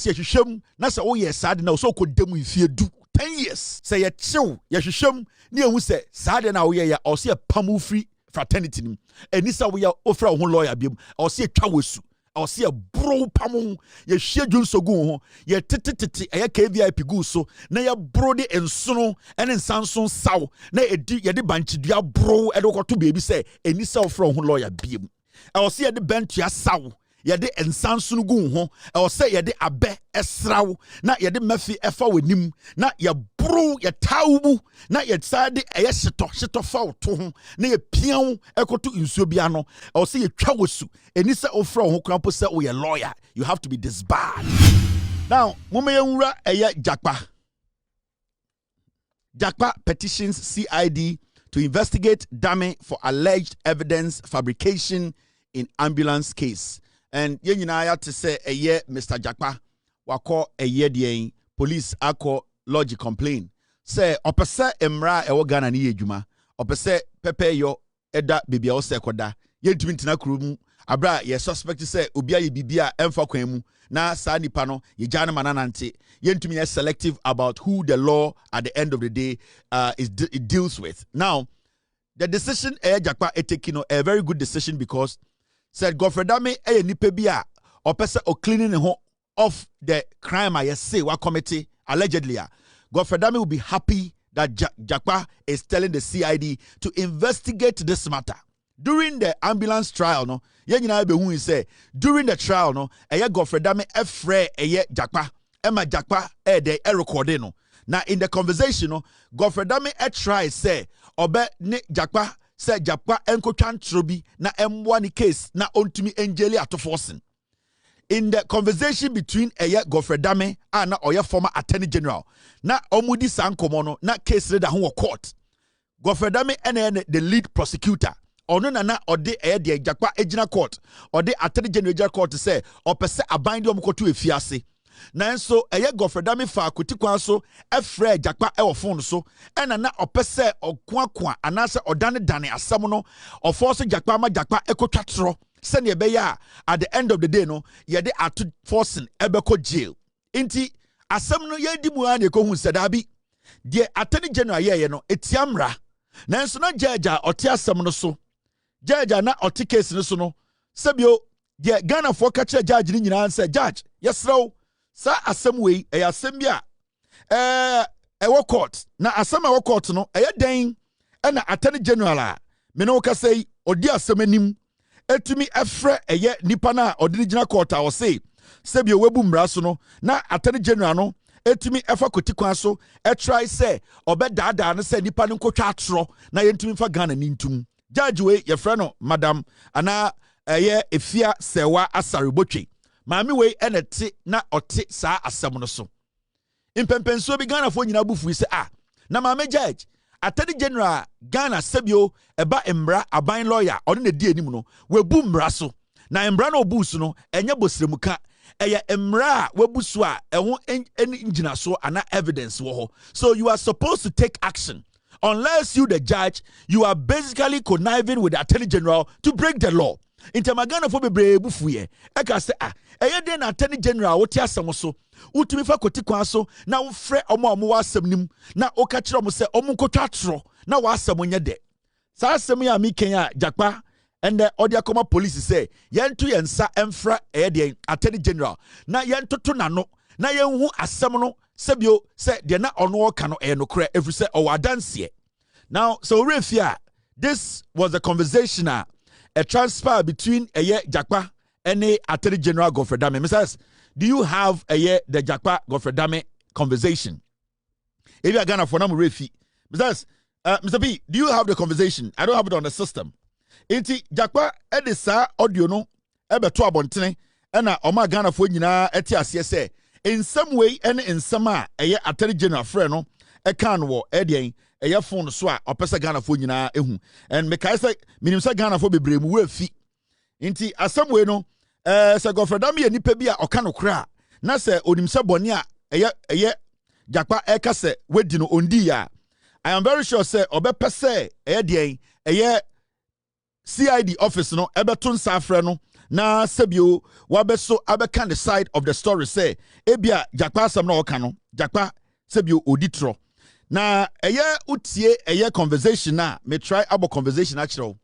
Se hwehwem na se wo ye saade na so kodam mfie du 10 years. Se ye chew ye hwehwem na ehu se saade na wo ye ya o se pamu free fraternity nim. Eni sa wo ya ofra wo lawyer biem. O se twa wosu. O se bro pamu ye hwie dwunsogu ho. Ye titititi eye KVIP gu so na ye bro de ensono ene nsanson saw na edi ye de banchidua bro e de koto beebi se eni sa ofra wo lawyer biem. O se ye de bentua saw yede ensansunu gu ho e se yede abe esraw na yede mafi efa wanim na ye bro ye tawbu na ye sade eye hyeto fa to ho na ye pian ekoto nsuo bia no e se ye twa wosu eni se ofra ho krampo se o ye lawyer, you have to be disbarred. Now mumeye nwura eye Jakpa petitions CID to investigate Dame for alleged evidence fabrication in ambulance case. And yen yina to say a year Mr. Jakpa wako a year the police ako lodge complain. Say opese emra ewo Ghana ni ejuma. Opese pepe yo eda bibia o sekoda. Yen tumi ntina krum abra ye suspect say obia ye bibia emfa kwan mu na sa nipa no ye jana mananante. Yen tumi ye selective about who the law at the end of the day it deals with. Now the decision Jakpa taking a very good decision because said Godfred eye nipa bia opese o cleaning ho off the crime I say wa committee allegedly. Godfred will be happy that Jakpa is telling the CID to investigate this matter. During the ambulance trial no ye nyina be hu say during the trial no eye Godfred efre eye Jakpa ema Jakpa de recording no. Now in the conversation no Godfred try say obe ne Jakpa say Jakpa enkotwan trobi na emwa ni case na ontumi engeli atoforsen. In the conversation between Godfred and na oya former attorney general na omudi sankomo no na case reader ho court. Godfred and the lead prosecutor ono na ode de Jakpa ejina court ode attorney general court say opese abandi omkoto efiase. Nanso Godfred fa kotikwan so efre Jakpa e wo phone so ena na opese okwa anase odane asem no oforce Jakpa ma Jakpa ekotwa tro se ne be ya at the end of the day no ye de atu forcing ebeko jail inti asem no ye di mu an ekohu sedabi de attorney general ye no etiamra nanso na judge ote asem no so judge na ote case no so no sebio de Ghana for catch judge ni nyina say judge yesrew sa asem wei asem bia ewo court na asem ewo court no den na attorney general a me no ka say odi asem anim etumi efre nipa na odi gina court a o say sebio webu mra so no na attorney general no etumi efa kotikwan so try say obedada no say nipa no nkotwa atro na yentumi fa Ghana ni ntum judge we ye frɛ no madam ana efia sewa asaribotwe Mami we enete na ote sa asem no so. Impempenso bi Ghana fo nyina bufu se na mame judge attorney general Ghana sebio eba embra aban lawyer ono na di anim no webu mbra so. Na embra na obusu no enye bosremuka eye embra webusu a eho engina so ana evidence wo ho. So you are supposed to take action. Unless you the judge, you are basically conniving with the attorney general to break the law. Intamagana for bebre bufuye eka se eye den attorney general wo ti asem so utumi fa kotikwan so na wo frɛ omo wa asem nim na o ka kire omo se omo nkotwa atro na wa asem nye de sa asem ya mi ken a Jakpa and the odia koma police say yentu yensa emfra eye den attorney general na yentoto nano na yenhu asem no sebio se de na ono ka no no kra every say o wadanse. Now so refia this was a conversation a transfer between Jakpa and the Attorney General Godfred. Mrs. Do you have the Jakpa Godfred conversation? If you are Ghana for Refi, Mrs. Mr. P, do you have the conversation? I don't have it on the system. Inti Jakpa edisa audio no ebe to abontene ena oma Ghana for nyina eti ase say in some way and in some Attorney General friend no e kan wo edien eye phone so a opesa Ghana fo nyina ehu and me kai say minim say Ghana fo bebre mu wafi nti asamwe no se Godfred am ye nipa bi a oka no kra na se onim se bone a eye Jakpa eka se wedi no ondi ya I am very sure say obepese eye den eye CID office no ebeto nsa afre no na sebio wabeso abeka the side of the story say ebia Jakpa asem na oka no Jakpa sebio oditro na eye utie eye conversation na me try abo conversation actually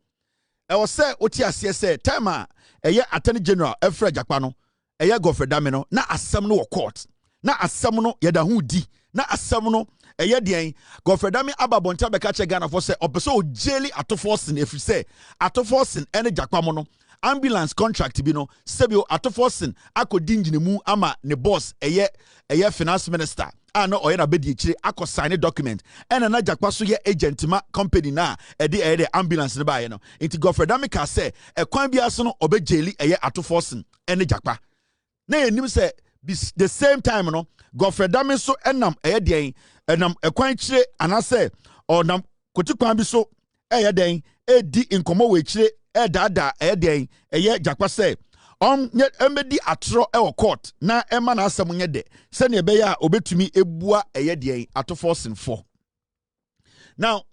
e was say utie ase say time a eye attorney general Efra Jakpa no eye Godfred no na asem no court na asem no yeda hu di na asem no eye den Godfred ababonta beka che Ghana for say opeso jeli atoforsin efri say atoforsin ene Jakpa mo no ambulance contract bi no sebio atoforsin akodi ngine mu ama ne boss eye finance minister no oye na bedi chire akọ sign document ena na Jakpa so ye agent ma company na ede ambulance ne ba ye no inti Godfred ka say ekwan bia so no obejeli eye atoforsin ene Jakpa na enim say the same time no Godfred so enam eye den enam ekwan chire anase onam kotikwan bi so eye den edi inkomo we chire dada eye den eye Jakpa say embedi atro e court na ema na asem nye de se ne be ya obetumi ebua eye den atoforsin for. Now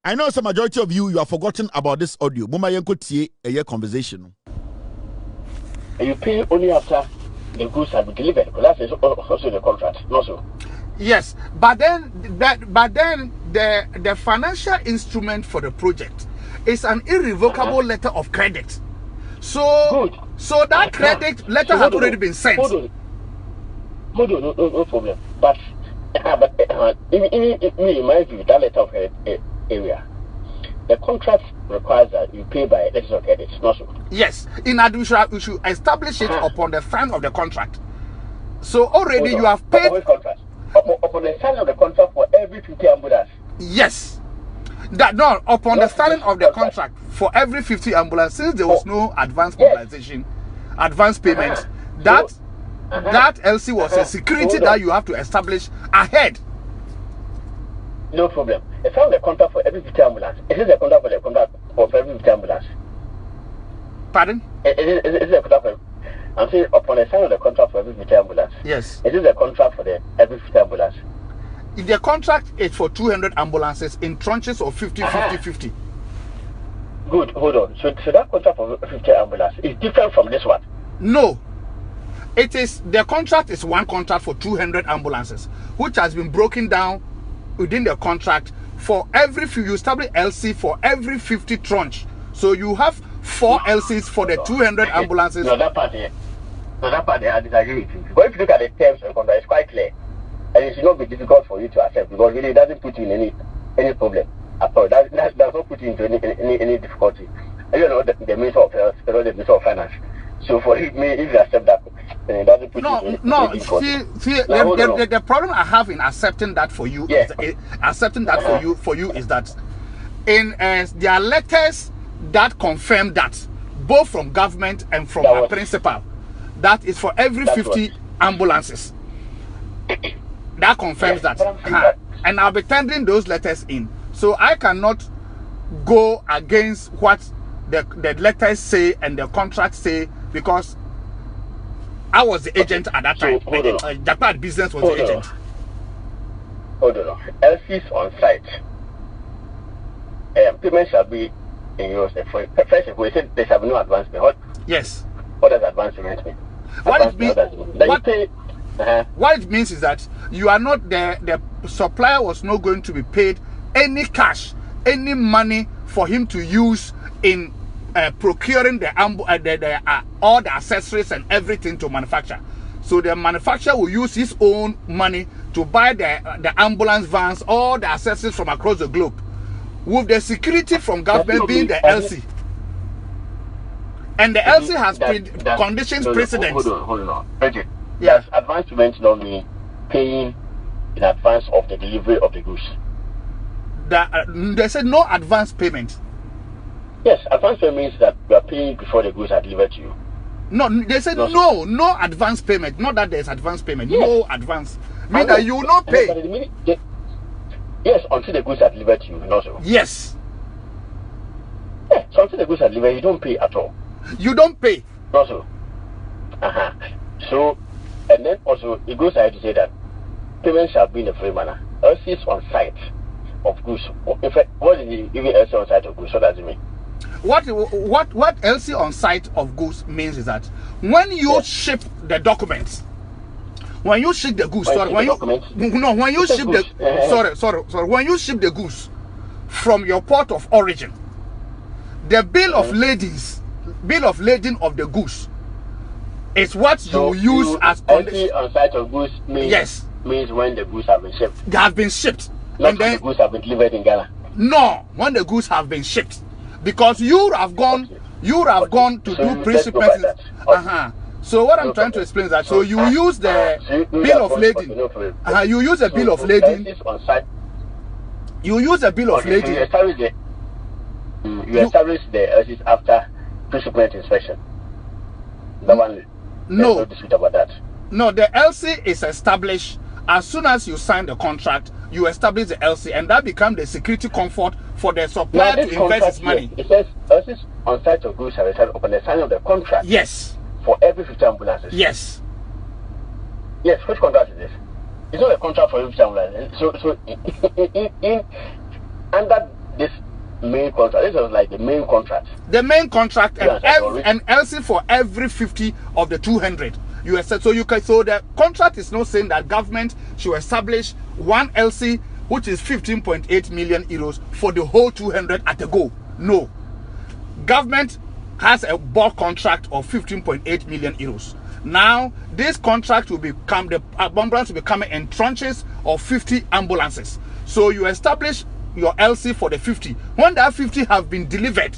I know some majority of you have forgotten about this audio. Mama yenko tie eye conversation. You pay only after the goods have been delivered, because that's also the contract, not so. Yes, but then the financial instrument for the project is an irrevocable letter of credit. So Good. So that credit letter has already been sent. Hold on, no problem. But in my view, that letter of credit area, the contract requires that you pay by letters of credit, not so. Yes, in addition, we should establish it upon the sign of the contract. So already you have paid. Upon the signing of the contract for every 50 ambulance. Yes. Upon the signing of the contract for every 50 ambulance, since there was no advance mobilization, advance payment, that LC was a security that you have to establish ahead. No problem. It's on the contract for every 50 ambulance. Is it the contract for the contract for every 50 ambulance? Pardon? Is it the contract for? I'm saying upon the signing of the contract for every 50 ambulance. Yes. Is it the contract for the every 50 ambulance? The contract is for 200 ambulances in tranches of 50. Good, hold on. So that contract for 50 ambulance is different from this one? No. It is, the contract is one contract for 200 ambulances, which has been broken down within the contract for every few, you establish LC for every 50 tranche. So you have 4 LCs for the 200 ambulances. No, that part I disagree with you. But if you look at the terms of the contract, it's quite clear. And it should not be difficult for you to accept, because really it doesn't put you in any problem at all. That does not put you into any difficulty. I don't know the Minister of Health, the Minister of Finance. So for me, if you accept that, then it doesn't put you in any difficulty. See, the problem I have in accepting that for you, is that in there are letters that confirm that, both from government and from our principal, that is for every 50 ambulances. That confirms that. And I'll be tendering those letters in. So I cannot go against what the letters say and the contracts say, because I was the agent at that time. Jakpa business was the agent. Hold on. LCs on site. Payment shall be in euros. First, we said there shall be no advance payment. Yes. What does advance payment mean? What it means is that you are not the supplier was not going to be paid any cash, any money for him to use in procuring all the accessories and everything to manufacture. So the manufacturer will use his own money to buy the ambulance vans, all the accessories from across the globe, with the security from government being the LC. And the LC has conditions precedent. Hold on. Okay. Yes, advance payment not mean paying in advance of the delivery of the goods. They said no advance payment. Yes, advance payment means that you are paying before the goods are delivered to you. No, they said no advance payment. Not that there's advance payment. Yes. No advance. Mean that you will not pay. Yes, until the goods are delivered to you. Not so. Yes. Yeah, so until the goods are delivered, you don't pay at all. You don't pay. Not so. So, and then also it goes ahead to say that payment shall be in a free manner. LCs on site of goods. In fact, what is the even LC on site of goods? What does it mean? what LC on site of goods means is that when you ship the documents, when you ship the goods, when you ship the goods from your port of origin, the bill of lading of the goods is what you use as LC on site of goods means when the goods have been shipped. They have been shipped. Not and then the goods have been delivered in Ghana. No, when the goods have been shipped, because you have gone to do pre-shipment. So what I'm trying to explain is that so you use the bill of lading. You use a bill of lading. You use a bill of lading. You establish the LCs after pre-shipment inspection. That one. No dispute about that. No, the LC is established as soon as you sign the contract. You establish the LC, and that becomes the security comfort for the supplier to invest his money. It says LCs on site of goods are established upon the signing of the contract. Yes. For every 50 ambulances. Yes. Yes. Which contract is this? It's not a contract for every 50 ambulances. So in under this main contract, this was like the main contract. The main contract and LC for every 50 of the 200. So the contract is not saying that government should establish one LC which is 15.8 million euros for the whole 200 at a go. No. Government has a bulk contract of 15.8 million euros. Now, this contract will become, the ambulance will be coming in tranches of 50 ambulances. So you establish your LC for the 50. When that 50 have been delivered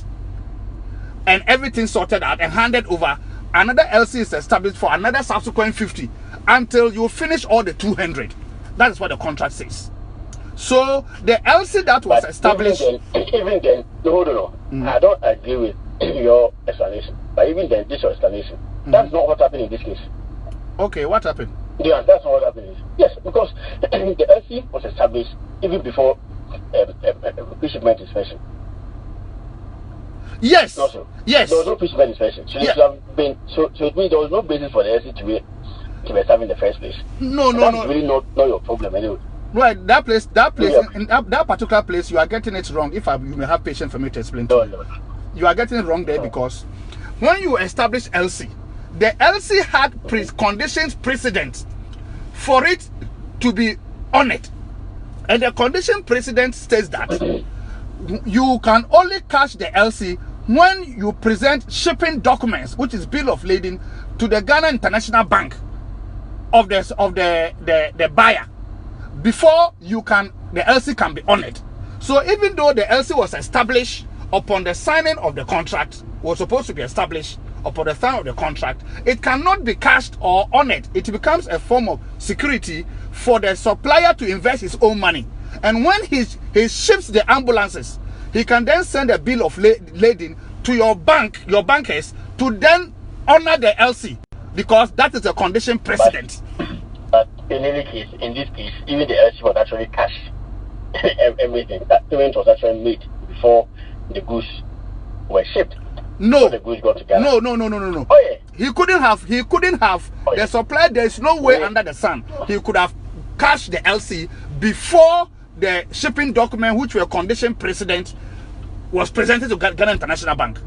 and everything sorted out and handed over, another LC is established for another subsequent 50 until you finish all the 200. That is what the contract says. So the LC that was established. Even then, hold on. I don't agree with your explanation. But even then, this your explanation. That's not what happened in this case. Okay, what happened? Yeah, that's not what happened. Yes, because the LC was established even before pre-shipment inspection. Yes. Also, yes. There was no pre-shipment inspection. So, so it means there was no basis for the LC to be established in the first place. No. That's really not your problem anyway. Right, that place, in that particular place, you are getting it wrong. If you may have patience for me to explain to you. You are getting it wrong there because when you establish LC, the LC had conditions precedent for it to be honored. And the condition precedent states that you can only cash the LC when you present shipping documents, which is bill of lading, to the Ghana International Bank of the buyer before the LC can be honored. So even though the LC was established upon the signing of the contract, was supposed to be established upon the signing of the contract, it cannot be cashed or honored. It becomes a form of security for the supplier to invest his own money. And when he ships the ambulances, he can then send a bill of lading to your bankers to then honor the LC, because that is a condition precedent. But in any case, in this case, even the LC was actually cash. Everything. That payment was actually made before the goods were shipped. No. The goods got to Ghana. No. Oh yeah. He couldn't have the supplier. There is no way under the sun he could have cashed the LC before the shipping document, which were condition precedent, was presented to Ghana International Bank.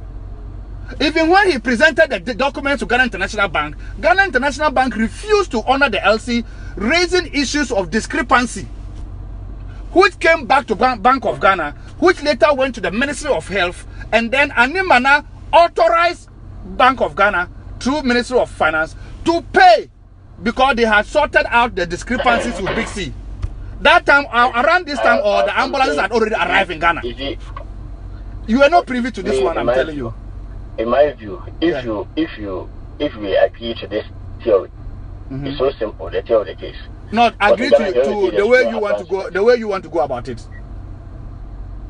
Even when he presented the document to Ghana International Bank refused to honor the LC, raising issues of discrepancy, which came back to Bank of Ghana, which later went to the Ministry of Health, and then Animana authorized Bank of Ghana through Ministry of Finance to pay because they had sorted out the discrepancies with Big C. That time, around this time, the ambulances had already arrived in Ghana. You are not privy to this one, I'm telling you. In my view, if we agree to this theory, it's so simple, the theory of the case. Not agree to the way you want to go, the way you want to go about it.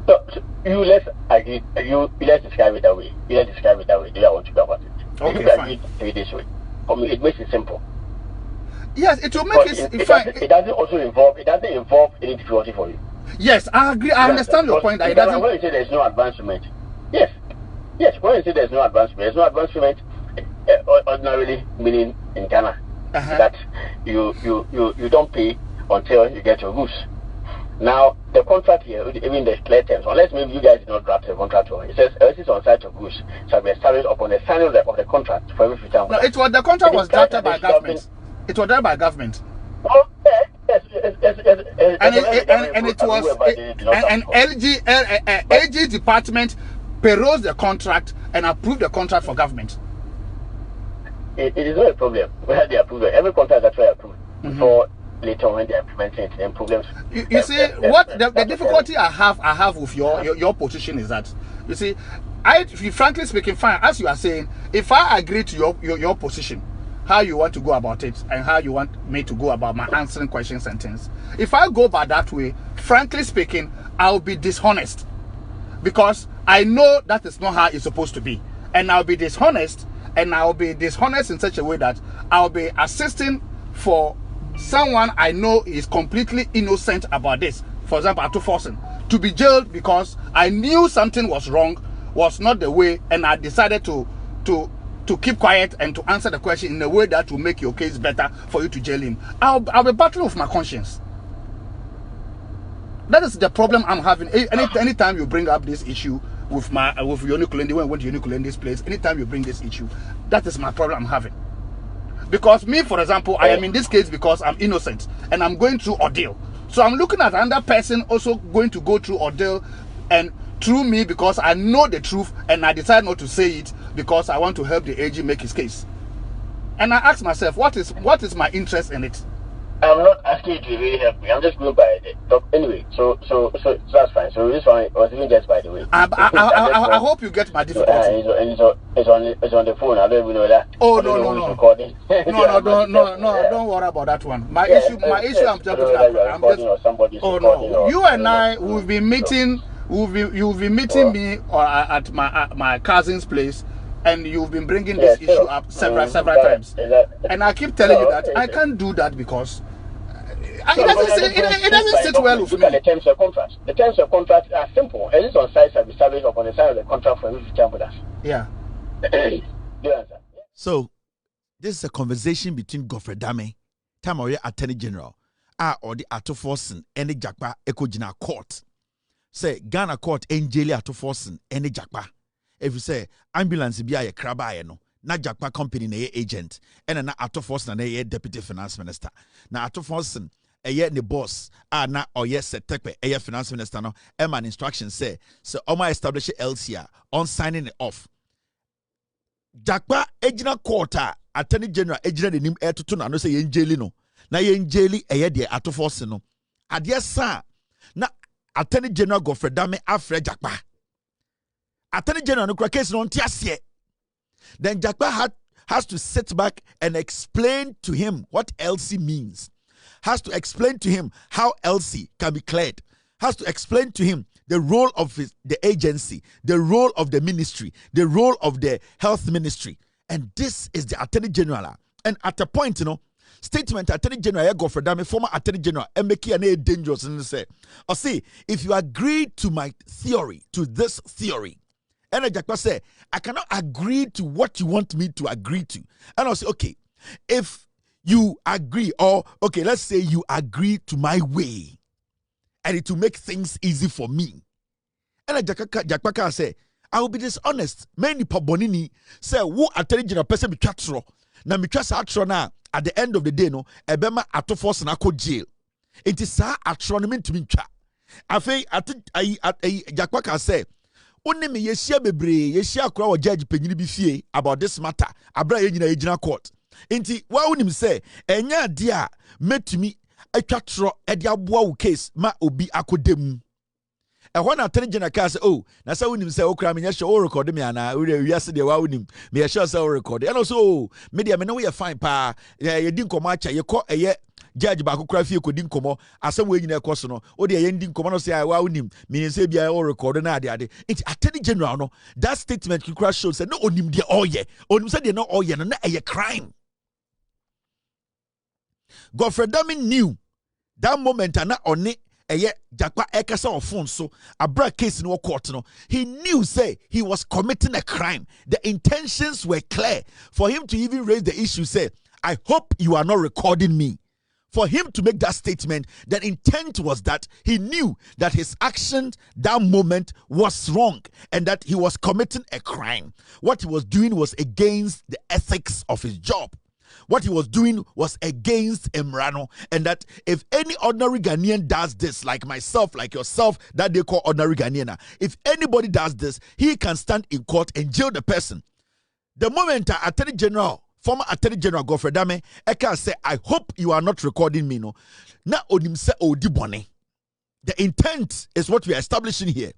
So let's agree. Let's describe it that way. Let's describe it that way. Do you want to go about it? Okay, if fine. Agree to it this way, for me, it makes it simple. Yes, it will make it doesn't also involve. It doesn't involve any difficulty for you. Yes, I agree. I understand your point. When you say there's no advancement, yes. When you say there's no advancement, ordinarily meaning in Ghana that you don't pay until you get your goods. Now, the contract here, even the clear terms, unless maybe you guys did not draft the contract, it says LCs on site of goods shall be established upon the signing of the contract for every future. No, it was the contract was drafted by government. It was done by government. Oh, yes. And it was an AG department perused the contract and approved the contract for government. It is not a problem whether they approve it. Every contract is actually approved before later when they implement it, then problems. You see, what the difficulty I have with your position is that, you see, frankly speaking, fine, as you are saying, if I agree to your position, how you want to go about it and how you want me to go about my answering questions and things, if I go by that way, frankly speaking, I'll be dishonest, because I know that is not how it's supposed to be, and I'll be dishonest in such a way that I'll be assisting for someone I know is completely innocent about this. For example, Atuforsen to be jailed because I knew something was wrong, was not the way, and I decided to keep quiet and to answer the question in a way that will make your case better for you to jail him. I'll be battling with my conscience. That is the problem I'm having. Anytime you bring up this issue with Yonikulendi, when I went to Yonikulendi's place, anytime you bring this issue, that is my problem I'm having. Because me, for example, I am in this case because I'm innocent and I'm going through ordeal. So I'm looking at another person also going to go through ordeal and through me, because I know the truth and I decide not to say it because I want to help the AG make his case. And I ask myself, what is my interest in it? I'm not asking you to really help me. I'm just going by it. Anyway, so that's fine. So this one was even just by the way. I hope you get my difficulty. It's on the phone. I don't even know that. Oh no. Don't worry about that one. My issue. I'm just. Oh no. You and I will be meeting. You'll be meeting me at my cousin's place, and you've been bringing this issue up several times. And I keep telling you that I can't do that because it doesn't sit well with me. Look at the terms of contract. The terms of contract are simple. At least on site shall be established upon the sign of the contract for every future with us. Yeah. So, this is a conversation between Godfred Dame, Tamoye Attorney General, or the Atuforsen, and the Jakpa Ekojina Court. Say Ghana Court Angeli Atuforsen, and the Jakpa. If you say ambulance be a craba, no, na Jakpa company na agent, and na Atuforsen na deputy finance minister. Na Atuforsen the boss, na or yes, Tekpe, finance minister, no, an instruction say, so Oma establish LCA on signing it off. Jakpa Ejina Court, Attorney General, Ejina the name air to tuna, no say Angeli no, na Angeli de Atuforsen no. Adia sa, na Attorney General Godfred Dame Afre Jakpa. Attorney General no case no tiasie. Then Jakpa has to sit back and explain to him what LC means. Has to explain to him how LC can be cleared. Has to explain to him the role of the agency, the role of the ministry, the role of the health ministry. And this is the Attorney General. And at a point, statement Attorney General Godfred Dame, former Attorney General, and make it dangerous and say, or see, if you agree to my theory, to this theory, and Jakpa say, I cannot agree to what you want me to agree to. And I'll say, okay, if you agree, or okay, let's say you agree to my way, and it will make things easy for me. And Jakpa can say, I will be dishonest. Many pabonini say, who Attorney General person be chatro. Na mi trust atro na at the end of the day, no, ebema Atuforsen na ko jail. It is sa atro no mentumi ntwa. Afei Jakpa can say, Only me yeshia bebre, yeshia kura wa judge penyini bi fie about this matter. Abra ye nyina yegyina court. Enti wa unim say enya ade a metumi atwa tro e de aboa wo case ma obi akodem. E ho na Attorney General ka say oh, na say unim say okura me nyehwe o record me ana we wiase de wa unim. Me yehwe say o record. And also me de me no we fine pa ye di nkomo acha ye ko eye judge ba kokura fie ko di nkomo asem we nyina ekoso no o de ye ndi nkomo no say wa unim me say bia o record na ade it Attorney General no that statement kokura shows say no onim de oye onim say de no oye no na eye crime. Godfred Dame knew that moment na oni eye Jakpa ekasa on phone so abra case no court no he knew say he was committing a crime. The intentions were clear for him to even raise the issue say I hope you are not recording me. for him to make that statement, the intent was that he knew that his action that moment was wrong and that he was committing a crime. What he was doing was against the ethics of his job. What he was doing was against Emrano, and that if any ordinary Ghanaian does this, like myself, like yourself, that they call ordinary Ghanaian, if anybody does this, he can stand in court and jail the person. The moment Attorney General, former Attorney General Godfred Dame, Eka say, I hope you are not recording me, no. Na onim se odi bone. The intent is what we are establishing here.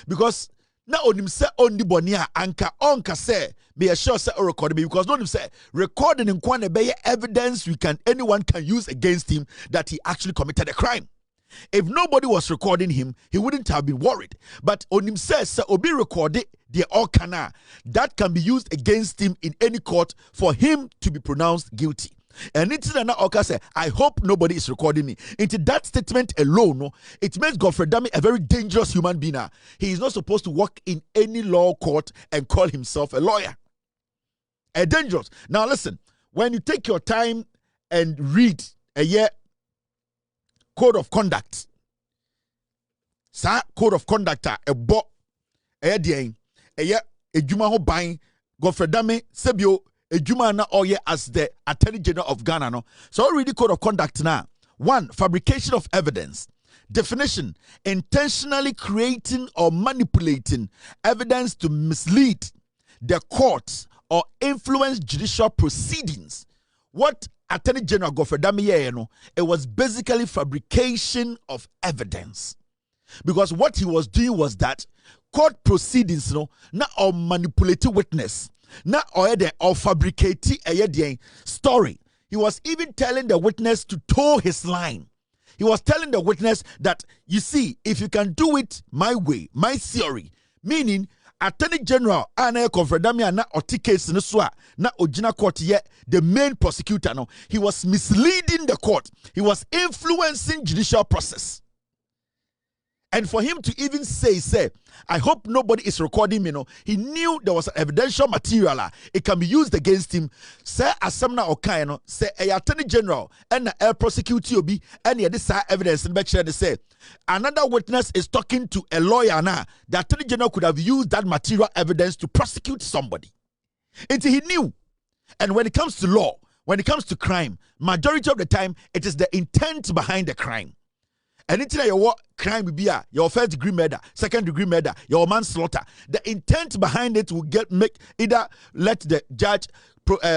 Because na onim se ondi bone a anka onka say, be sure say recording me. Because no onim say recording in kwane be evidence anyone can use against him that he actually committed a crime. If nobody was recording him, he wouldn't have been worried. But onim says obi recorded the okana that can be used against him in any court for him to be pronounced guilty. And it's na oka say, I hope nobody is recording me. Into that statement alone, no, it makes Godfred Dame a very dangerous human being. He is not supposed to work in any law court and call himself a lawyer. A dangerous. Now listen, when you take your time and read a year code of conduct, sa code of conduct a bo a year a juma ho buying Godfred Dame sebio a juma na oye as the Attorney General of Ghana. No, so read the code of conduct now. 1. Fabrication of evidence. Definition: intentionally creating or manipulating evidence to mislead the courts or influence judicial proceedings. What Attorney General Godfred Dame, it was basically fabrication of evidence. Because what he was doing was that court proceedings, not or manipulating witness, not or fabricating a story. He was even telling the witness to toe his line. He was telling the witness that, you see, if you can do it my way, my theory, meaning Attorney General ana Godfred Dame na oti case no so na ogina court ye the main prosecutor no, he was misleading the court. He was influencing judicial process. And for him to even say, I hope nobody is recording me, no, he knew there was evidential material. It can be used against him. Say, Asamna Okaino, say, a Attorney General, and a prosecutor be, and this evidence, and make sure they say, another witness is talking to a lawyer now. The Attorney General could have used that material evidence to prosecute somebody. Until he knew. And when it comes to law, when it comes to crime, majority of the time, it is the intent behind the crime. Anything your crime will be your first degree murder, second degree murder, your manslaughter. The intent behind it will make either let the judge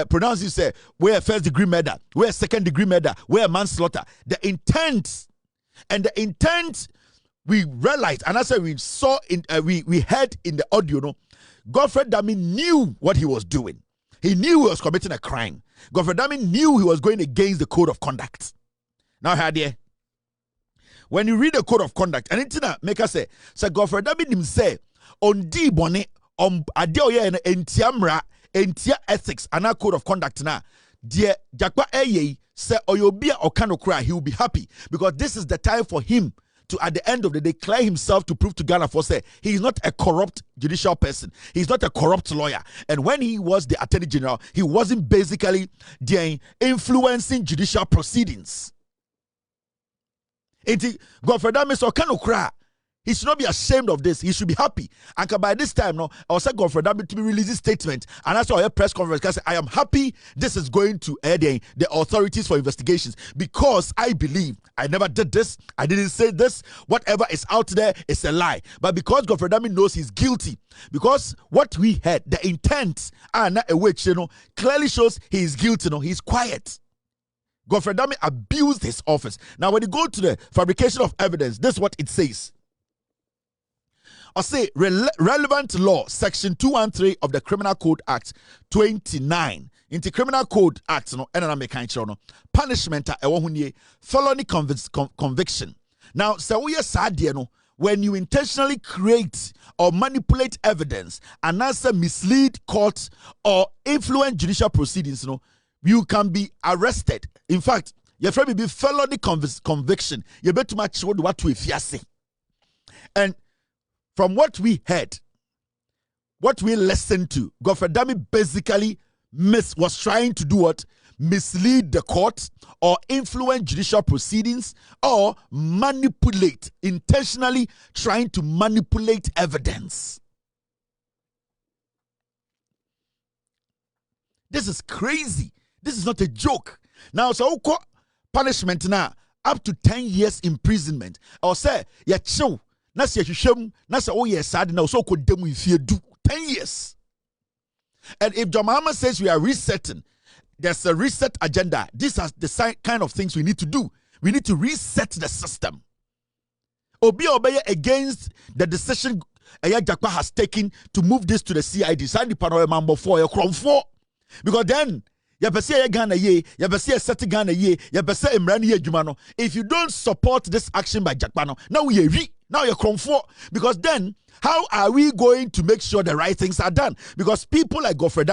pronounce you say we're first degree murder, we're second degree murder, we're manslaughter. The intent, and the intent we realized, and that's why we saw in we heard in the audio. No, Godfred Dame knew what he was doing. He knew he was committing a crime. Godfred Dame knew he was going against the code of conduct. Now, how dear. When you read the code of conduct, and it's make us say Godfred Dame him say on di bone on adeoye and entiamra entia ethics and our code of conduct na dear Jakpa eye say oyobia okano cry, he will be happy because this is the time for him to at the end of the day clear himself to prove to Ghana for say he is not a corrupt judicial person, he's not a corrupt lawyer. And when he was the Attorney General, he wasn't basically influencing judicial proceedings. Godfred Dame so can cry. He should not be ashamed of this. He should be happy. And by this time, no, I was saying Godfred Dame to be releasing statement. And that's why I press conference. I say, I am happy this is going to the authorities for investigations because I believe I never did this. I didn't say this. Whatever is out there is a lie. But because Godfred Dame knows he's guilty, because what we had, the intent, and a which clearly shows he is guilty. He's quiet. Godfred Dame abused his office. Now, when you go to the fabrication of evidence, this is what it says. I say relevant law, section 213 of the Criminal Code Act 29. Into Criminal Code Act, punishment felony conviction. Now, when you intentionally create or manipulate evidence and also mislead courts or influence judicial proceedings, you can be arrested. In fact, your friend will be felony conviction. You better match what we say. And from what we heard, what we listened to, Godfred Dame basically was trying to do what? mislead the court, or influence judicial proceedings, or intentionally trying to manipulate evidence. This is crazy. This is not a joke. Now, so punishment now up to 10 years imprisonment. Or say, ya chill. Nasi ya shishem. Nasi oh yes sad now. So could demu if you do 10 years. And if John Mahama says we are resetting, there's a reset agenda. These are the kind of things we need to do. We need to reset the system. Obi obey against the decision Jakpa has taken to move this to the CID. Sandi pano mambo for your crown for. Because then ya bese Ghana ye, ya bese set Ghana ye, ya bese Imran ye jumano. If you don't support this action by Jakpa, now we are now you're comfort. Because then how are we going to make sure the right things are done? Because people like Godfred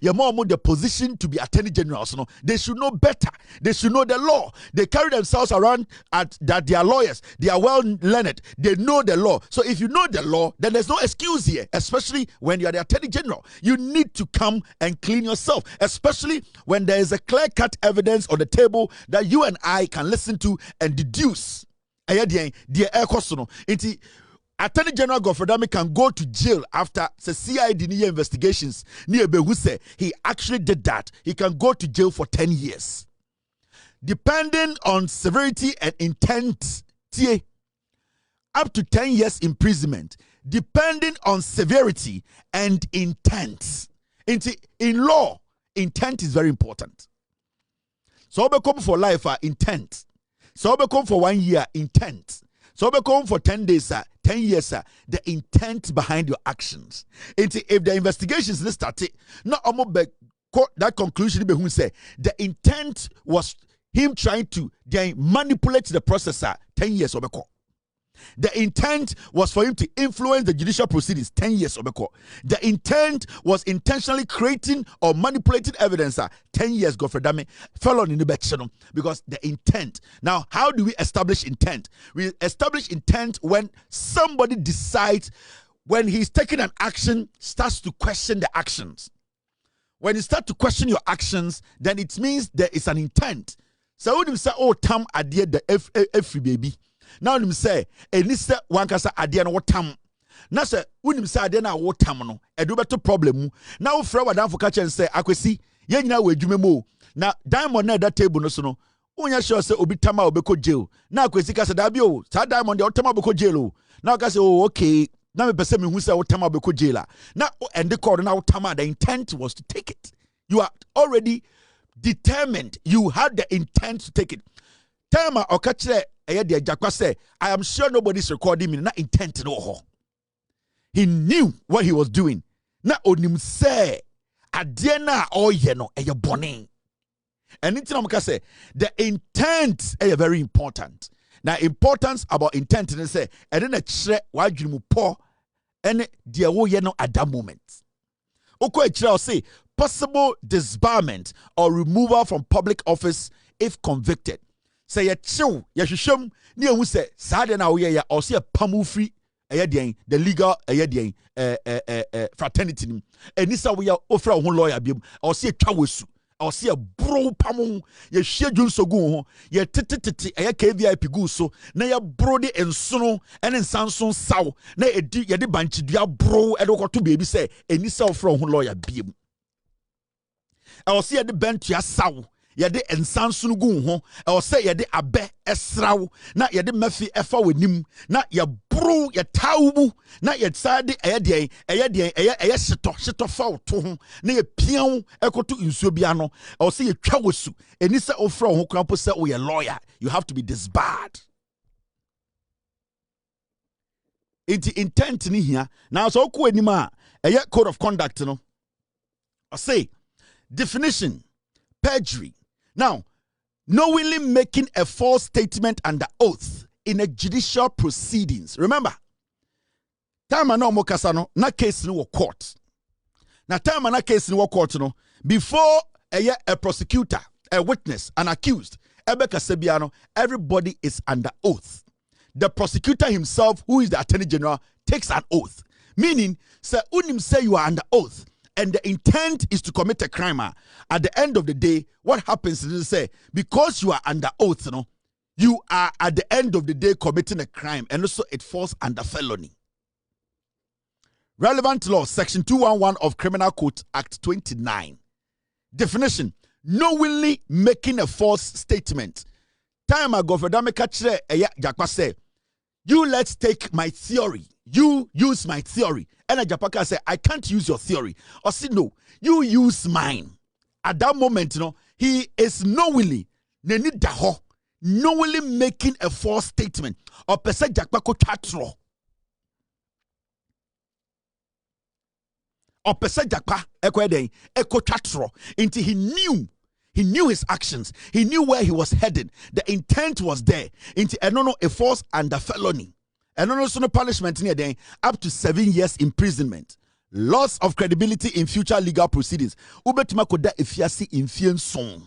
you're more the position to be attorney generals. No? They should know better. They should know the law. They carry themselves around that they are lawyers. They are well learned. They know the law. So if you know the law, then there's no excuse here, especially when you are the attorney general. You need to come and clean yourself, especially when there is a clear-cut evidence on the table that you and I can listen to and deduce. Attorney General Godfred can go to jail after the CID investigations. He actually did that. He can go to jail for 10 years. Depending on severity and intent, up to 10 years imprisonment. Depending on severity and intent. In law, intent is very important. So we come for life, intent. So we come for 1 year, intent. So we come for 10 days, 10 years, the intent behind your actions. If the investigations started, not that conclusion who say the intent was him trying to manipulate the process, 10 years. The intent was for him to influence the judicial proceedings, 10 years. The intent was intentionally creating or manipulating evidence, 10 years. Godfred fell on in the back because the intent. Now, how do we establish intent? We establish intent when somebody decides, when he's taking an action, starts to question the actions. When you start to question your actions, then it means there is an intent. So when you say, oh, Tam adhere the every baby. Now you say, "Enisa wankasa ade na wotam." Na say, "Unim say ade na wotam no, edo beto problem." Now frɛ wadan for catch and say, "Akwesi, ye nyina we adwuma mu." Na diamond na that table no so no, unya sure say obi tama obeko jail. Na Akwesi ka say da bi o, sa diamond de otama obeko jail o. Na ka say, "Oh, okay." Na me pese me hu say otama obeko jail. Na and the court na otama, the intent was to take it. You are already determined. You had the intent to take it. Tama okachire Jakpa say, I am sure nobody's recording me. Not intent no. He knew what he was doing. Na onim say adiena oyeno eye bone. And it's say the intent is very important. Now importance about intent and say and then a chere wadwumu po and the oyeno at that moment. Oko chere say possible disbarment or removal from public office if convicted. Say ya chill, ya shishum, ni who say, Sada na ya or see a pamu free the legal fraternity. And this we are offer one lawyer bim, or see a chawesu, or see a bro pamu, ya shedun so go, ya tititi, a KVIP guso, na ya brody and sono, and in Sanson saw, na a di ya de banchi, ya bro, and got to baby say, and this from one lawyer bim. I will see at the bench ya saw. Yade ensansun gu ho e say yade abe esraw na yade mafi efa wanim na ya bro ya tawbu na ya sade eye shito fa to ho na ya pian ekoto nsuo bia no e say ya twa wosu eni se ofra ho krampo se o ye lawyer, you have to be disbarred. It intent ni here now so ko anim a eye code of conduct no I say definition perjury. Now, knowingly making a false statement under oath in a judicial proceedings. Remember, time no mo kasa no na case no court. Na time na case no court no before a prosecutor, a witness, an accused, everybody is under oath. The prosecutor himself, who is the attorney general, takes an oath. Meaning, say unim say you are under oath. and the intent is to commit a crime, at the end of the day, what happens is say, because you are under oath, you are at the end of the day committing a crime, and also it falls under felony. Relevant law, section 211 of Criminal Code Act 29. Definition: knowingly making a false statement. Time ago, for Jakpa say, you let's take my theory. You use my theory. And Jakpa say, I can't use your theory. Or say, no, you use mine. At that moment, he is knowingly making a false statement. Or pese Jakpa ko chatro. Or pese Jakpa eko chatro. Until he knew his actions. He knew where he was headed. The intent was there. Into a false under felony. And no punishment near then up to 7 years imprisonment. Loss of credibility in future legal proceedings. Ubetima koda efiasi infien song.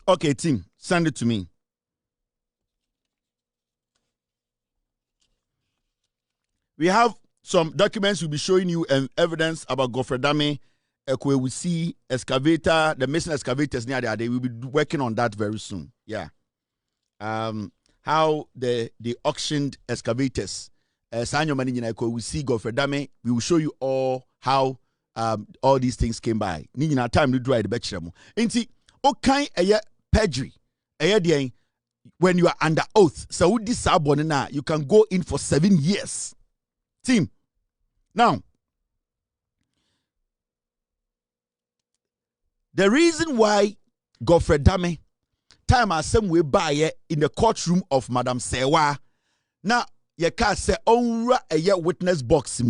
Okay, team, send it to me. We have some documents we'll be showing you and evidence about Godfred. We see excavator, the missing excavators near there. They will be working on that very soon. Yeah. How they auctioned excavators. We see Godfred. We will show you all how all these things came by. Time to dry the betchem. Inti okay perjury. When you are under oath, so this you can go in for 7 years. Team. Now, the reason why Godfred time as some way by in the courtroom of Madam Sewa, now ye can say onra a witness box.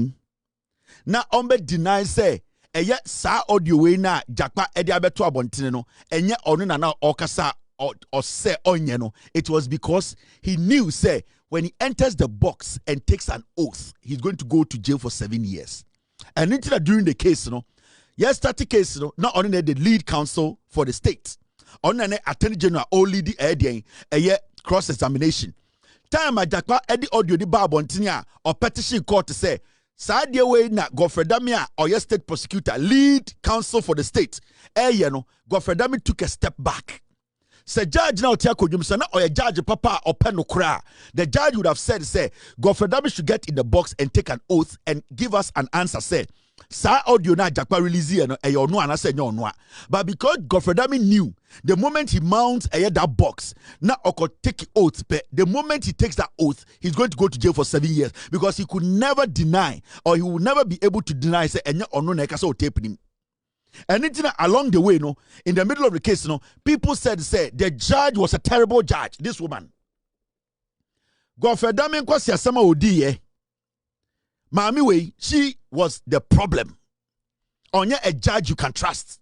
Now deny say sa audio way na Jakpa edi abeto abontene no enye onu na okasa or say onyeno. It was because he knew say when he enters the box and takes an oath, he's going to go to jail for 7 years. And until during the case, starting case, not only the lead counsel for the state, only the attorney general only the cross-examination. Time a Jakpa edi audio di Bawumia or petition court to say, Sadia way na Godfred or your state prosecutor, lead counsel for the state. Godfred took a step back. Say judge now tia kodwumsa or a judge papa or penokra. The judge would have said, say, Godfred should get in the box and take an oath and give us an answer. Say, sa audio na Jakpa release no and I said no. But because Godfred knew the moment he mounts that box, now or take oath, the moment he takes that oath, he's going to go to jail for 7 years because he could never deny or he would never be able to deny say or no neka tape him. And along the way, in the middle of the case, people said the judge was a terrible judge. This woman, Godfred kwasi asema odi Mami way, she was the problem. Onye a judge you can trust.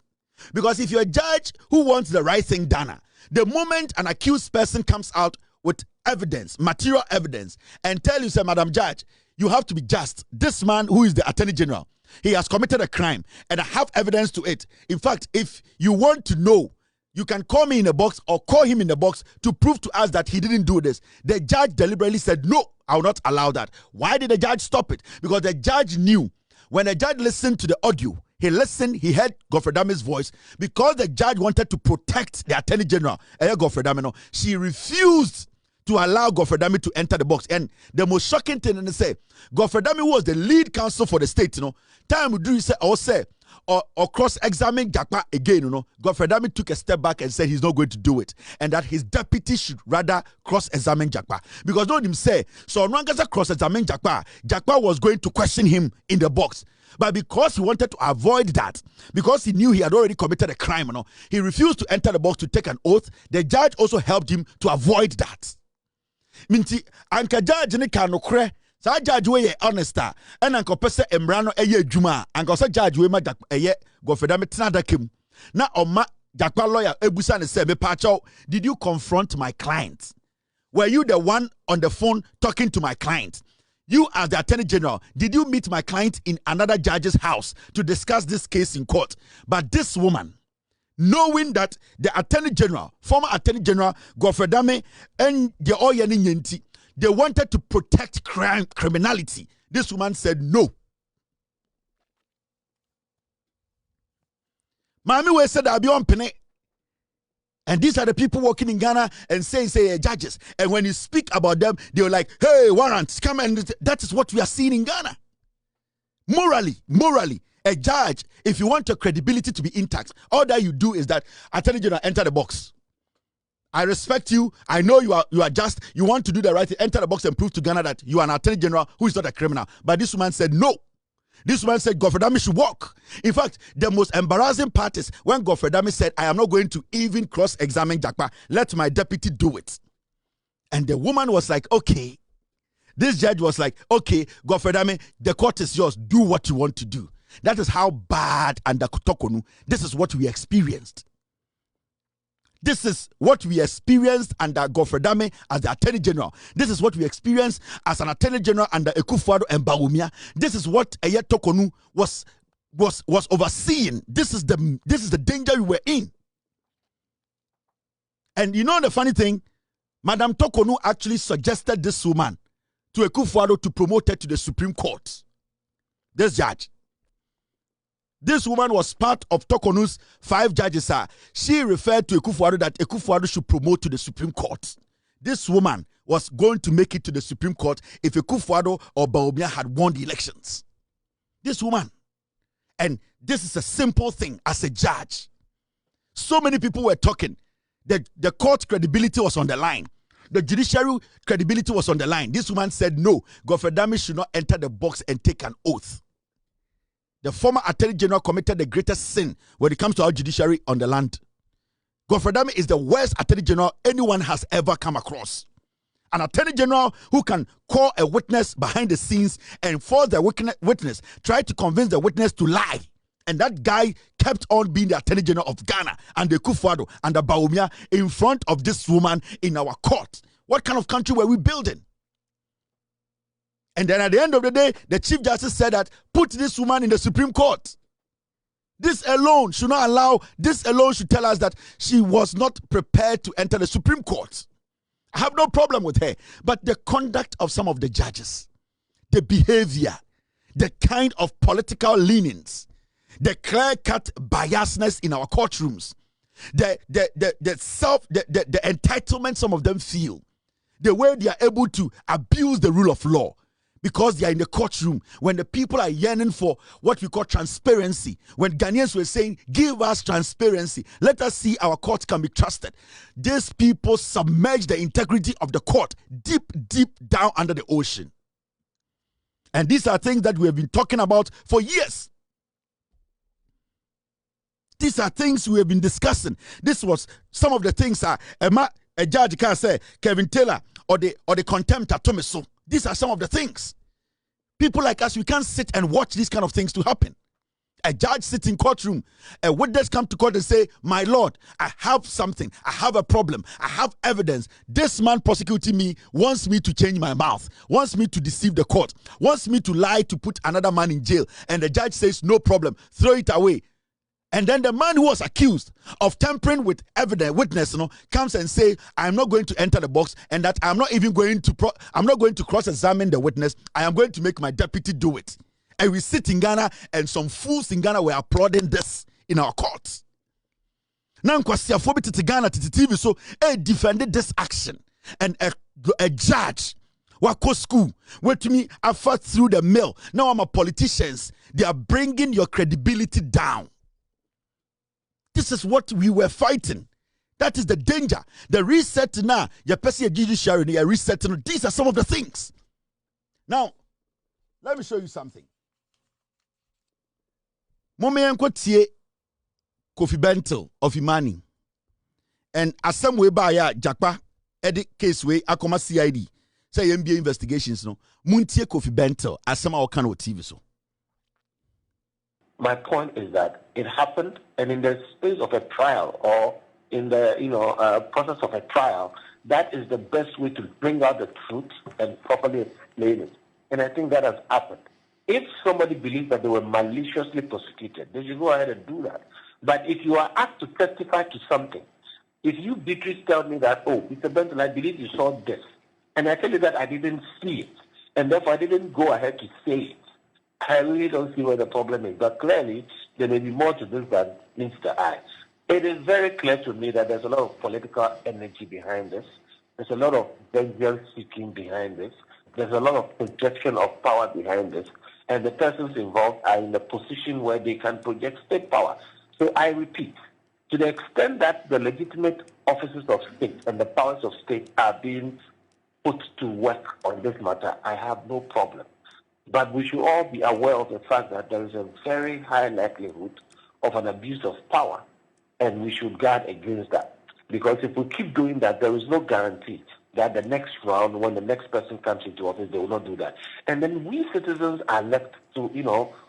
Because if you're a judge who wants the right thing done, the moment an accused person comes out with evidence, material evidence, and tell you, say, Madam Judge, you have to be just. This man who is the Attorney General, he has committed a crime and I have evidence to it. In fact, if you want to know, you can call me in a box or call him in the box to prove to us that he didn't do this. The judge deliberately said, no, I will not allow that. Why did the judge stop it? Because the judge knew when the judge listened to the audio, he listened, he heard Godfred voice. Because the judge wanted to protect the Attorney General, Godfred, she refused to allow Godfred to enter the box. And the most shocking thing, and say, Godfred was the lead counsel for the state. Time we do say or cross-examine Jakpa again. Godfred took a step back and said he's not going to do it, and that his deputy should rather cross-examine Jakpa because don't him say so. Rangasa cross-examine Jakpa. Jakpa was going to question him in the box. But because he wanted to avoid that, because he knew he had already committed a crime, he refused to enter the box to take an oath. The judge also helped him to avoid that. Minti anka judge ni kanokre sa judge we honesta and anka pese emra no eye adwuma anka sa judge we ma eye Godfred tena dakem na oma Jakpa lawyer ebusa ne say me pacho, did you confront my client? Were you the one on the phone talking to my client? You as the Attorney General, did you meet my client in another judge's house to discuss this case in court? But this woman, knowing that the Attorney General, former Attorney General Godfred and the Oyeni, they wanted to protect criminality. This woman said no. Mami we said I'll be on penny. And these are the people working in Ghana and say judges. And when you speak about them, they're like, hey, warrants, come and that is what we are seeing in Ghana. Morally, a judge, if you want your credibility to be intact, all that you do is that Attorney General enter the box. I respect you. I know you are just, you want to do the right thing. Enter the box and prove to Ghana that you are an Attorney General who is not a criminal. But this woman said no. This woman said Godfred should walk. In fact, the most embarrassing part is when Godfred said, I am not going to even cross-examine Jakpa. Let my deputy do it. And the woman was like, okay. This judge was like, okay, Godfred, the court is yours. Do what you want to do. That is how bad under Kotokonu, this is what we experienced. This is what we experienced under Godfred as the Attorney General. This is what we experienced as an Attorney General under Akufo-Addo and Bawumia. This is what Eye Tokonu was overseeing. This is the danger we were in. And you know the funny thing, Madam Tokonu actually suggested this woman to Akufo-Addo to promote her to the Supreme Court. This judge. This woman was part of Tokonu's 5 judges. She referred to Akufo-Addo that Akufo-Addo should promote to the Supreme Court. This woman was going to make it to the Supreme Court if Akufo-Addo or Bawumia had won the elections. This woman. And this is a simple thing as a judge. So many people were talking. The court credibility was on the line. The judiciary credibility was on the line. This woman said no. Godfred should not enter the box and take an oath. The former Attorney General committed the greatest sin when it comes to our judiciary on the land. Godfred is the worst Attorney General anyone has ever come across. An Attorney General who can call a witness behind the scenes and force the witness, try to convince the witness to lie. And that guy kept on being the Attorney General of Ghana and the Akufo-Addo and the Bawumia in front of this woman in our court. What kind of country were we building? And then at the end of the day, the Chief Justice said that put this woman in the Supreme Court. This alone should not allow, this alone should tell us that she was not prepared to enter the Supreme Court. I have no problem with her. But the conduct of some of the judges, the behavior, the kind of political leanings, the clear-cut biasness in our courtrooms, the entitlement some of them feel, the way they are able to abuse the rule of law, because they are in the courtroom, when the people are yearning for what we call transparency, when Ghanaians were saying, give us transparency, let us see our court can be trusted. These people submerge the integrity of the court deep down under the ocean. And these are things that we have been talking about for years. These are things we have been discussing. This was some of the things a judge can say, Kevin Taylor, or the contempt at Tomiso. These are some of the things. People like us, we can't sit and watch these kind of things to happen. A judge sits in courtroom, a witness come to court and say, my lord, I have something, I have a problem, I have evidence. This man prosecuting me wants me to change my mouth, wants me to deceive the court, wants me to lie to put another man in jail. And the judge says, no problem, throw it away. And then the man who was accused of tampering with evidence, witness, comes and say, I'm not going to enter the box, and that I'm not even going to I'm not going to cross-examine the witness. I am going to make my deputy do it. And we sit in Ghana, and some fools in Ghana were applauding this in our courts. Now, Kwasiafobi to Ghana to TV, so defended this action, and a judge. Wako school, wait to me, I fought through the mill. Now I'm a politicians. They are bringing your credibility down. This is what we were fighting. That is the danger. The reset now, your person judiciary, you're resetting. These are some of the things. Now, let me show you something. Momeyanko tie Kofi Bentil of Imani. And as some way by Jakpa, edit case way, Akoma CID. Say MBA investigations, no. Muntie Kofi Bentil, as some kind of TV so. My point is that it happened, and in the space of a trial or in the process of a trial, that is the best way to bring out the truth and properly explain it. And I think that has happened. If somebody believes that they were maliciously prosecuted, they should go ahead and do that. But if you are asked to testify to something, if you, Beatrice, tell me that, oh, Mr. Benton, I believe you saw this, and I tell you that I didn't see it, and therefore I didn't go ahead to say it, I really don't see where the problem is. But clearly, there may be more to this than meets the eye. It is very clear to me that there's a lot of political energy behind this. There's a lot of vengeance seeking behind this. There's a lot of projection of power behind this. And the persons involved are in a position where they can project state power. So I repeat, to the extent that the legitimate offices of state and the powers of state are being put to work on this matter, I have no problem. But we should all be aware of the fact that there is a very high likelihood of an abuse of power, and we should guard against that. Because if we keep doing that, there is no guarantee that the next round, when the next person comes into office, they will not do that. And then we citizens are left to,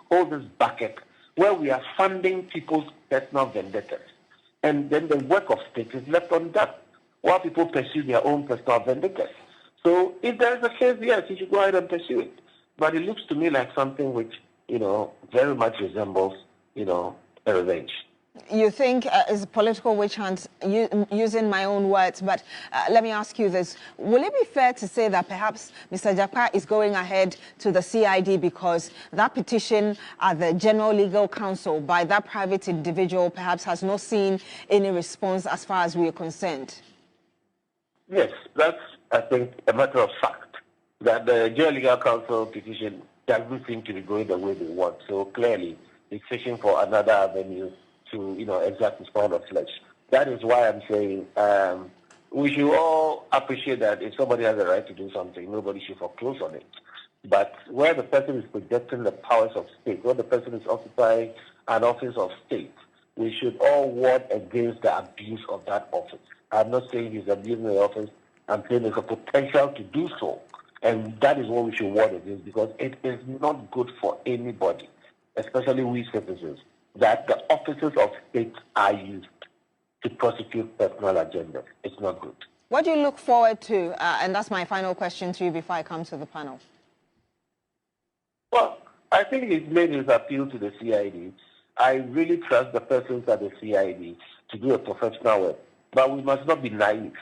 hold this bucket where we are funding people's personal vendettas. And then the work of state is left undone while people pursue their own personal vendettas. So if there is a case, yes, you should go ahead and pursue it. But it looks to me like something which, very much resembles, a revenge. You think is a political witch hunt, using my own words, but let me ask you this. Will it be fair to say that perhaps Mr. Jakpa is going ahead to the CID because that petition at the General Legal Counsel by that private individual perhaps has not seen any response as far as we are concerned? Yes, that's, I think, a matter of fact, that the General Legal Counsel petition doesn't seem to be going the way they want. So clearly, it's fishing for another avenue to, exact this pound of flesh. That is why I'm saying we should all appreciate that if somebody has a right to do something, nobody should foreclose on it. But where the person is projecting the powers of state, where the person is occupying an office of state, we should all ward against the abuse of that office. I'm not saying he's abusing the office. I'm saying there's a potential to do so. And that is what we should ward against, because it is not good for anybody, especially we citizens, that the offices of state are used to prosecute personal agendas. It's not good. What do you look forward to? And that's my final question to you before I come to the panel. Well, I think he's made his appeal to the CID. I really trust the persons at the CID to do a professional work. But we must not be naive.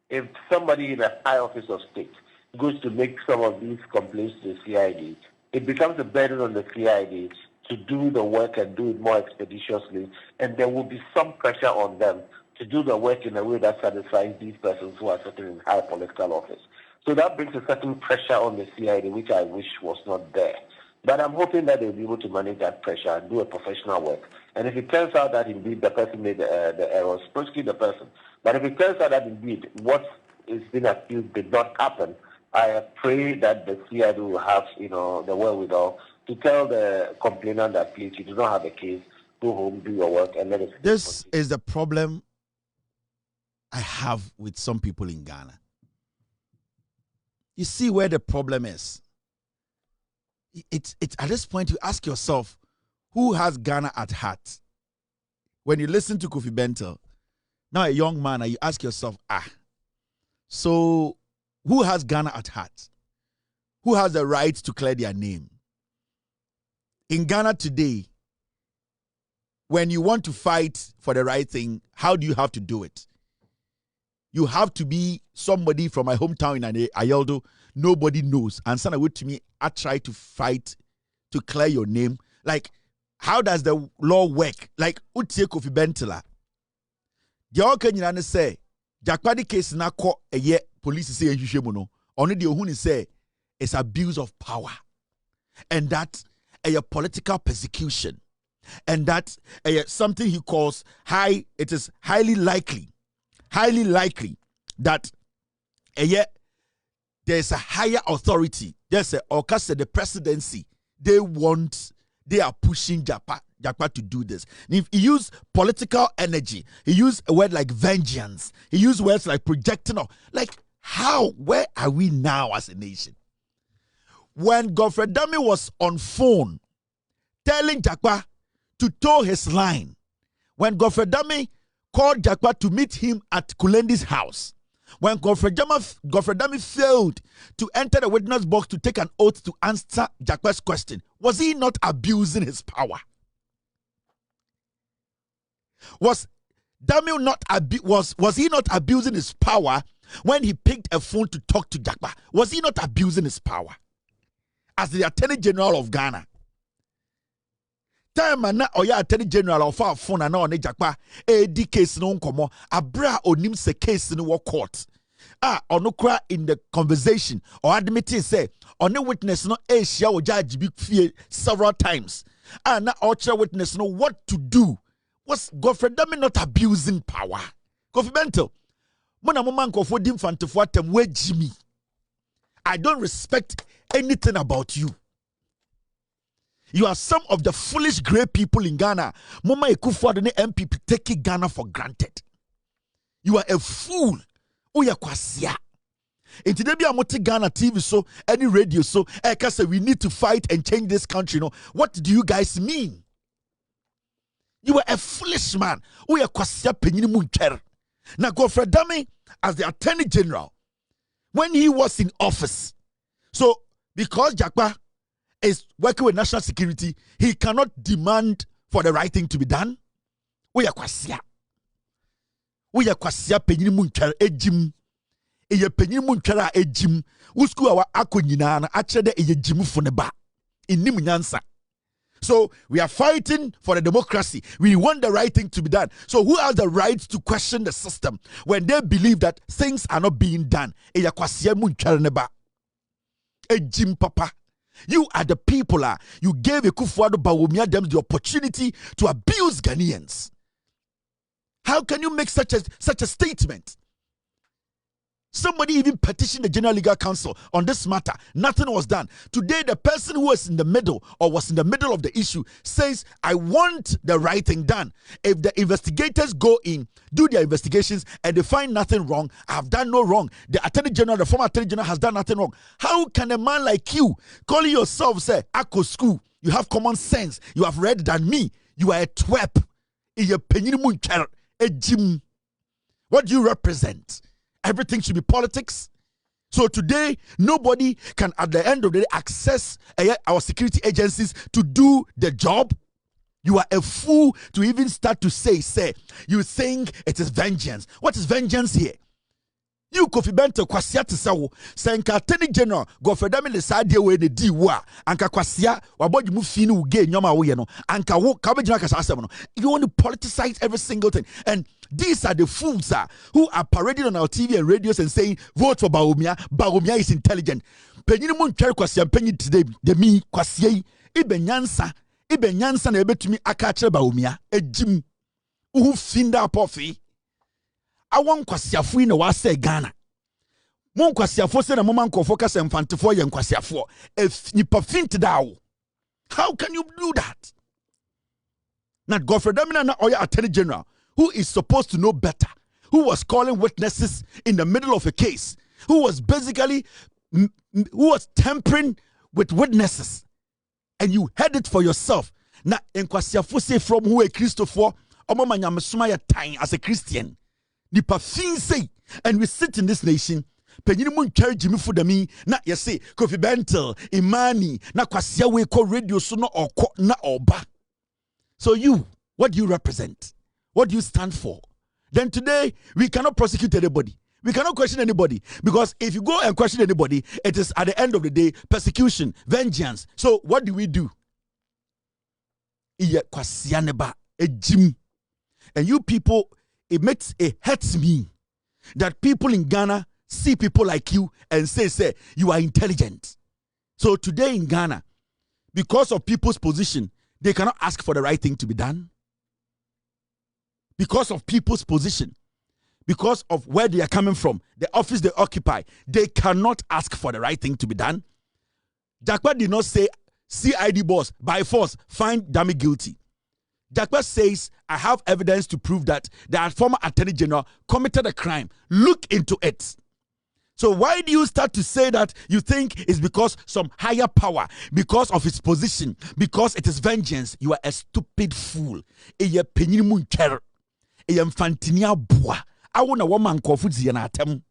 If somebody in a high office of state goes to make some of these complaints to the CID, it becomes a burden on the CID to do the work and do it more expeditiously, and there will be some pressure on them to do the work in a way that satisfies these persons who are sitting in high political office. So that brings a certain pressure on the CID, which I wish was not there. But I'm hoping that they'll be able to manage that pressure and do a professional work. And if it turns out that indeed the person made the errors, prosecute the person. But if it turns out that indeed what is being accused did not happen, I pray that the CID will have, the wherewithal to tell the complainant that, please, you do not have a case, go home, do your work, and let us. This is the problem I have with some people in Ghana. You see where the problem is. It's at this point you ask yourself, who has Ghana at heart? When you listen to Kofi Bentel, now a young man, and you ask yourself, so who has Ghana at heart? Who has the right to clear their name? In Ghana today, when you want to fight for the right thing, how do you have to do it? You have to be somebody from my hometown in Ayeldo. Nobody knows. And son, would to me, I try to fight to clear your name. Like, how does the law work? Like, Utie Kofi Bentela. The all can say, Jakpa case na ko a ye police say you only the ohuni say it's abuse of power. And that a political persecution. And that something he calls it is highly likely that there's a higher authority. There's the presidency. They are pushing Jakpa to do this. And if he used political energy, he used a word like vengeance, he used words like projecting, like how, where are we now as a nation? When Godfred was on phone telling Jakpa to toe his line, when Godfred called Jakpa to meet him at Kulendi's house, When Godfred Dame failed to enter the witness box to take an oath to answer Jakpa's question, was he not abusing his power? Was Dame not was he not abusing his power when he picked a phone to talk to Jakpa? Was he not abusing his power as the Attorney General of Ghana? Time na oya Attorney General of our phone na one Jakpa di case no nkomo abra onim se case no wo court onokra in the conversation or admitting say on witness no share wo judge big fie several times na ultra witness no what to do. Was Godfred Dame not abusing power? Confidential. Mona momanko for dim fantefo atem we Jimmy. I don't respect anything about you. You are some of the foolish great people in Ghana. Mama Ekufuado ne MPP taking Ghana for granted. You are a fool. Uya kwasia. In today be a Ghana TV so any radio so say we need to fight and change this country. No, what do you guys mean? You are a foolish man. Uya kwasia penyini muncher. Now Godfred Dame as the Attorney General when he was in office. So because Jakpa is working with national security, he cannot demand for the right thing to be done. We are kwasia. We are kwasia penyini muncher ejim. Eye penyini muncher ejim. Usku awa akonyina na achede eye jimu foneba. Inim nyansa. So we are fighting for the democracy. We want the right thing to be done. So who has the right to question the system when they believe that things are not being done? Eye kwasia muncher neba. Ejim papa. You are the people. You gave Ekufuado Bawumia them the opportunity to abuse Ghanaians. How can you make such a statement? Somebody even petitioned the General Legal Council on this matter. Nothing was done. Today, the person who was in the middle or was in the middle of the issue says, I want the right thing done. If the investigators go in, do their investigations, and they find nothing wrong, I have done no wrong. The Attorney General, the former Attorney General has done nothing wrong. How can a man like you, calling yourself, say, Ako school, you have common sense, you have read than me, you are a twerp, what do you represent? Everything should be politics. So today, nobody can, at the end of the day, access our security agencies to do the job. You are a fool to even start to say, you think it is vengeance. What is vengeance here? You Kofi Bento kwasia te sawo senka Attorney General Godfred Dame le saade we ne di wo a anka kwasia wabodi mu fi ni uge nyoma wo ye no anka wo ka be gina kasa asem no. You want to politicize every single thing, and these are the fools who are parading on our TV and radios and saying vote for Bawumia. Bawumia is intelligent. Penyini mu ntwere kwasia penyi today de mi kwasia yi ibenyansa na ebetumi aka kire Bawumia ejim uhu finda apofi. I want kwasiafo in the wase Ghana. Mon kwasiafo se na moma nkofo ka se mfantefo ye kwasiafo. If nipa fint dawo. How can you do that? Not Godfred Dame na Oya Attorney General, who is supposed to know better, who was calling witnesses in the middle of a case, who was basically tampering with witnesses, and you heard it for yourself. Na enkwasiafo say from who a Christopher omama nyamsuma ya time as a Christian. Nipa fin say, and we sit in this nation. Penyini mun carry Jimmy Fudami na yese Kofi Bentel Imani na kwasia we call radio so no oko na oba. So you, what do you represent? What do you stand for? Then today we cannot prosecute anybody. We cannot question anybody, because if you go and question anybody, it is at the end of the day persecution, vengeance. So what do we do? Iye kwasia neba ejim. And you people, it hurts me that people in Ghana see people like you and say you are intelligent. So today in Ghana, because of people's position, they cannot ask for the right thing to be done. Because of people's position, because of where they are coming from, the office they occupy, they cannot ask for the right thing to be done. Jakpa did not say CID boss by force find Dame guilty. Jakpa says, I have evidence to prove that the former Attorney General committed a crime. Look into it. So why do you start to say that you think it's because some higher power, because of its position, because it is vengeance? You are a stupid fool. Eye penyini muncher. Eye mfantinia bua. Awona woman kofu ziyana atem.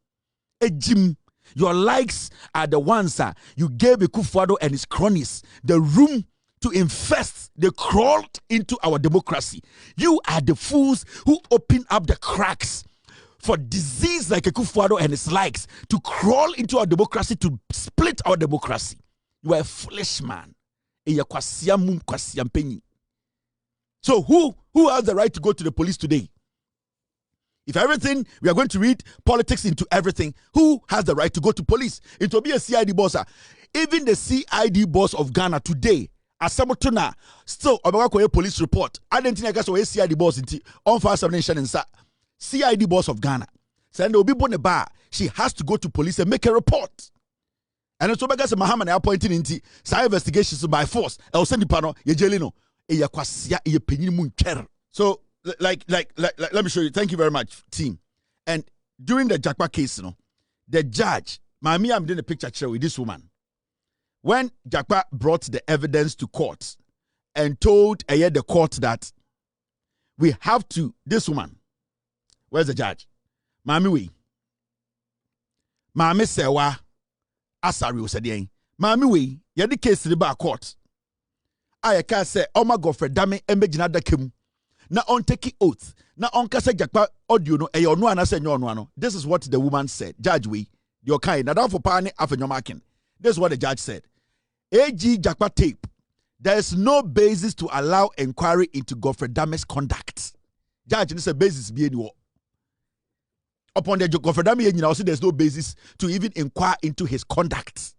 Ejim. Your likes are the ones you gave Akufo-Addo and his cronies the room to infest. They crawled into our democracy. You are the fools who open up the cracks for disease like Akufo-Addo and his likes to crawl into our democracy, to split our democracy. You are a foolish man. So who has the right to go to the police today? If everything, we are going to read politics into everything, who has the right to go to police? It will be a CID boss. Even the CID boss of Ghana today, Asamotona, still, a police report. I didn't think I got a CID boss on fast nation and CID boss of Ghana. Send the people in the bar. She has to go to police and make a report. And it's over guys Muhammad appointing into side investigations by force. I'll send the panel, Yejelino, so like let me show you. Thank you very much, team. And during the Jakpa case, the judge, I'm doing a picture show with this woman. When Jakpa brought the evidence to court and told the court that we have to, this woman, where's the judge? Mami sewa asari osediyen. Mami we, the case the bar court. I can say, oh my Godfred, dame embejina dakem. Na on take oath. Na on kase Jakpa audio no e no anase nyo no. This is what the woman said. Judge we, your kind. Na down for pani afenyo marking. This is what the judge said. AG Jakpa tape. There is no basis to allow inquiry into Godfred Dame's conduct. Judge, this is a basis be any. Upon the Godfred Dame, also there's no basis to even inquire into his conduct.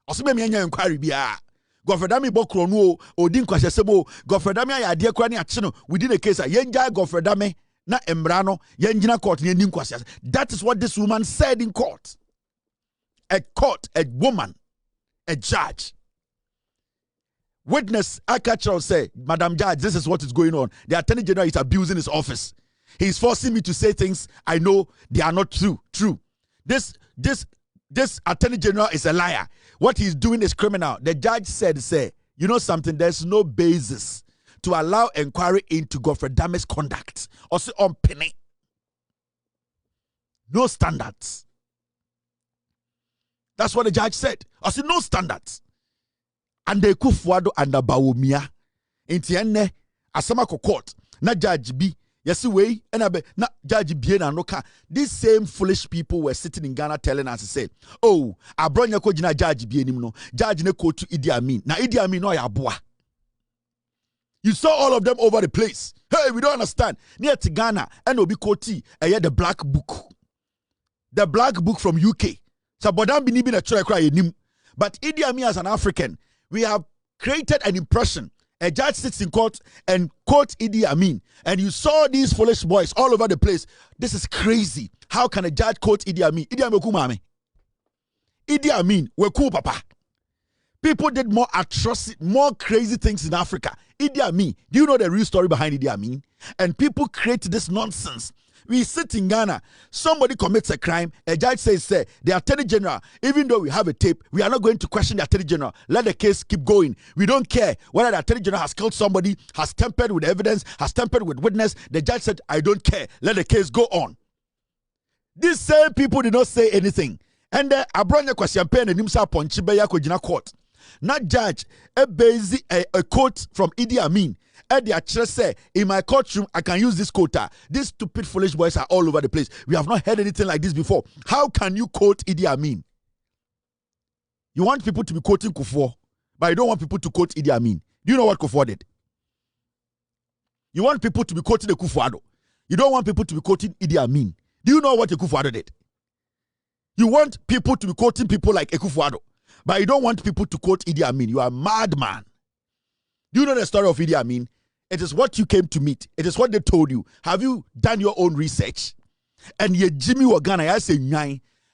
Also, me inquiry be Godfred Dame bokrono odin kwasesebo Godfred Dame ayade kra ne ache no within the case yenja Godfred Dame na emra no yenjina court ne nin kwasese. That is what this woman said in court. A woman, a judge. Witness Akacha say, Madam Judge, this is what is going on. The Attorney General is abusing his office. He's forcing me to say things I know they are not true. This Attorney General is a liar. What he's doing is criminal. The judge said, you know something, there's no basis to allow inquiry into Godfred Dame's conduct. Or say on penny. No standards. That's what the judge said. I said no standards. And the Kwadwo and the Bawumia. Intienne Asamako court. Na judge B. Yes, way and na judge Biena Noka. These same foolish people were sitting in Ghana telling us to say, oh, Abronya ko jina judge Bienim no. Judge ne ko to Idi Amin. Na Idi Amin no ya boa. You saw all of them over the place. Hey, we don't understand. Near to Ghana, and Obi Koti, the black book. The black book from UK. So Bodam bini bina chore cry nim. But Idi Amin as an African, we have created an impression. A judge sits in court and quotes Idi Amin. And you saw these foolish boys all over the place. This is crazy. How can a judge quote Idi Amin? Idi Amin weku mame. Idi Amin weku papa. People did more atrocity, more crazy things in Africa. Idi Amin. Do you know the real story behind Idi Amin? And people create this nonsense. We sit in Ghana, somebody commits a crime, a judge says, the Attorney General, even though we have a tape, we are not going to question the Attorney General. Let the case keep going. We don't care whether the Attorney General has killed somebody, has tampered with evidence, has tampered with witness. The judge said, I don't care. Let the case go on. These same people did not say anything. And the Abronya Acheampong and Nimsa Ponchibeya Kojina court. Not judge, a quote from Idi Amin. The actress say, in my courtroom, I can use this quota. These stupid, foolish boys are all over the place. We have not heard anything like this before. How can you quote Idi Amin? You want people to be quoting Kwadwo, but you don't want people to quote Idi Amin. Do you know what Kwadwo did? You want people to be quoting the Kwadwo. You don't want people to be quoting Idi Amin. Do you know what Kwadwo did? You want people to be quoting people like Kwadwo, but you don't want people to quote Idi Amin. You are a madman. Do you know the story of Idi Amin? It is what you came to meet. It is what they told you. Have you done your own research? And ye Jimmy Wagana, I say,